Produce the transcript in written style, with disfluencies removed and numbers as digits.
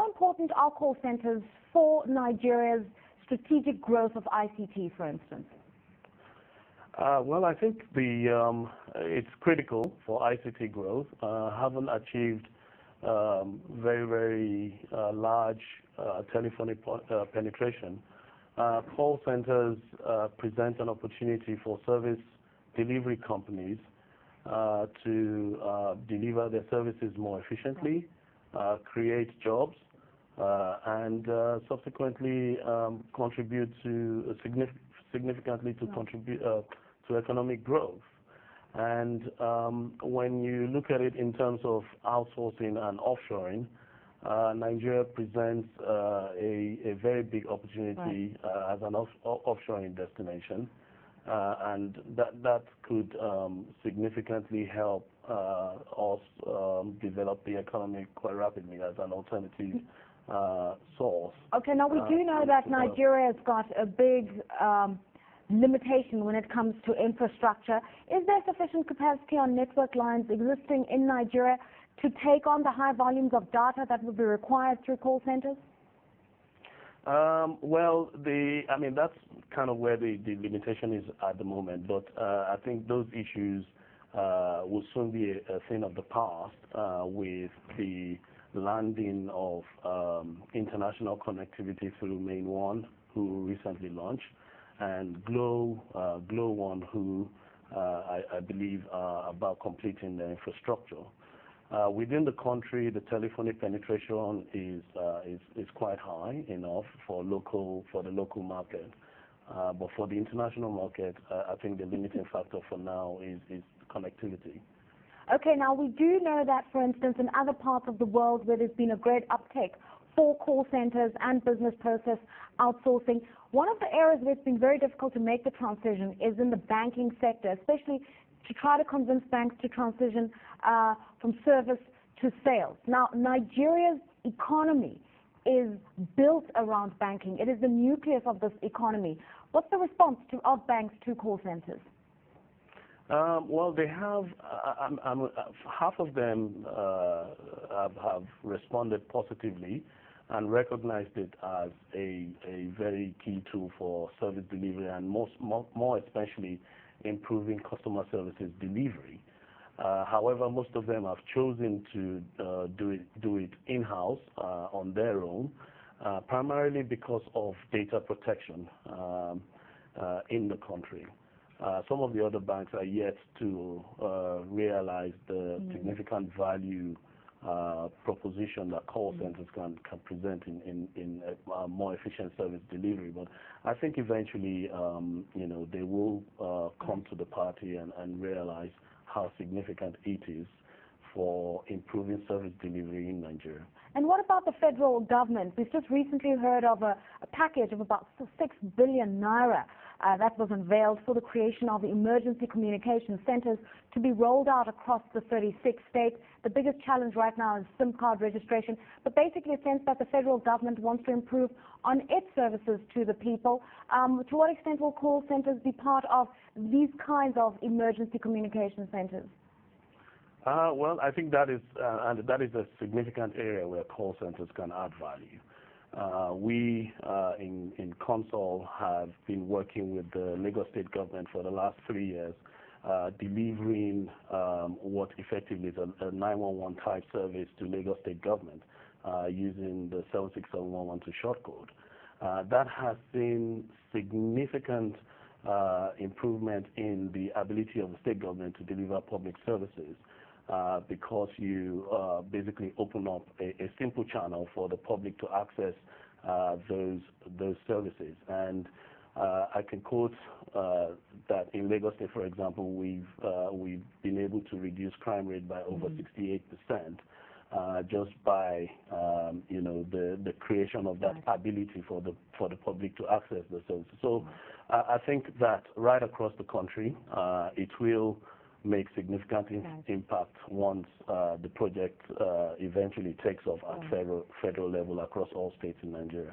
How important are call centers for Nigeria's strategic growth of ICT, for instance? Well, I think it's critical for ICT growth. Haven't achieved very large telephonic penetration. Call centers present an opportunity for service delivery companies to deliver their services more efficiently, create jobs, and subsequently contribute to significantly to contribute to economic growth. And when you look at it in terms of outsourcing and offshoring, Nigeria presents a very big opportunity as an offshoring destination, and that could significantly help us develop the economy quite rapidly as an alternative source. Okay, now we do know that Nigeria has got a big limitation when it comes to infrastructure. Is there sufficient capacity on network lines existing in Nigeria to take on the high volumes of data that would be required through call centers? Well, I mean, that's kind of where the limitation is at the moment, but I think those issues will soon be a thing of the past with the landing of international connectivity through Main One, who recently launched, and Glow One, who I believe are about completing the infrastructure. Within the country, the telephony penetration is quite high enough for the local market, but for the international market, I think the limiting factor for now is connectivity. Okay, now we do know that, for instance, in other parts of the world where there's been a great uptake for call centers and business process outsourcing, one of the areas where it's been very difficult to make the transition is in the banking sector, especially to try to convince banks to transition from service to sales. Now, Nigeria's economy is built around banking. It is the nucleus of this economy. What's the response of banks to call centers? Well, they have, half of them have responded positively and recognized it as a very key tool for service delivery, and more especially improving customer services delivery. However, most of them have chosen to do it in-house on their own, primarily because of data protection in the country. Some of the other banks are yet to realize the significant value proposition that call centers can present in a more efficient service delivery. But I think eventually, they will come to the party and realize how significant it is for improving service delivery in Nigeria. And what about the federal government? We've just recently heard of a package of about 6 billion naira that was unveiled for the creation of emergency communication centers to be rolled out across the 36 states. The biggest challenge right now is SIM card registration, but basically a sense that the federal government wants to improve on its services to the people. To what extent will call centers be part of these kinds of emergency communication centers? Well, I think that is a significant area where call centers can add value. We in Consol have been working with the Lagos State government for the last 3 years, delivering what effectively is a 911 type service to Lagos State government using the 76712 shortcode. That has seen significant improvement in the ability of the state government to deliver public services. Because you basically open up a simple channel for the public to access those services. And I can quote that in Lagos State, for example, we've been able to reduce crime rate by over 68%, just by the creation of that ability for the public to access the services. So I think that right across the country, it will make significant impact once the project eventually takes off at federal level across all states in Nigeria.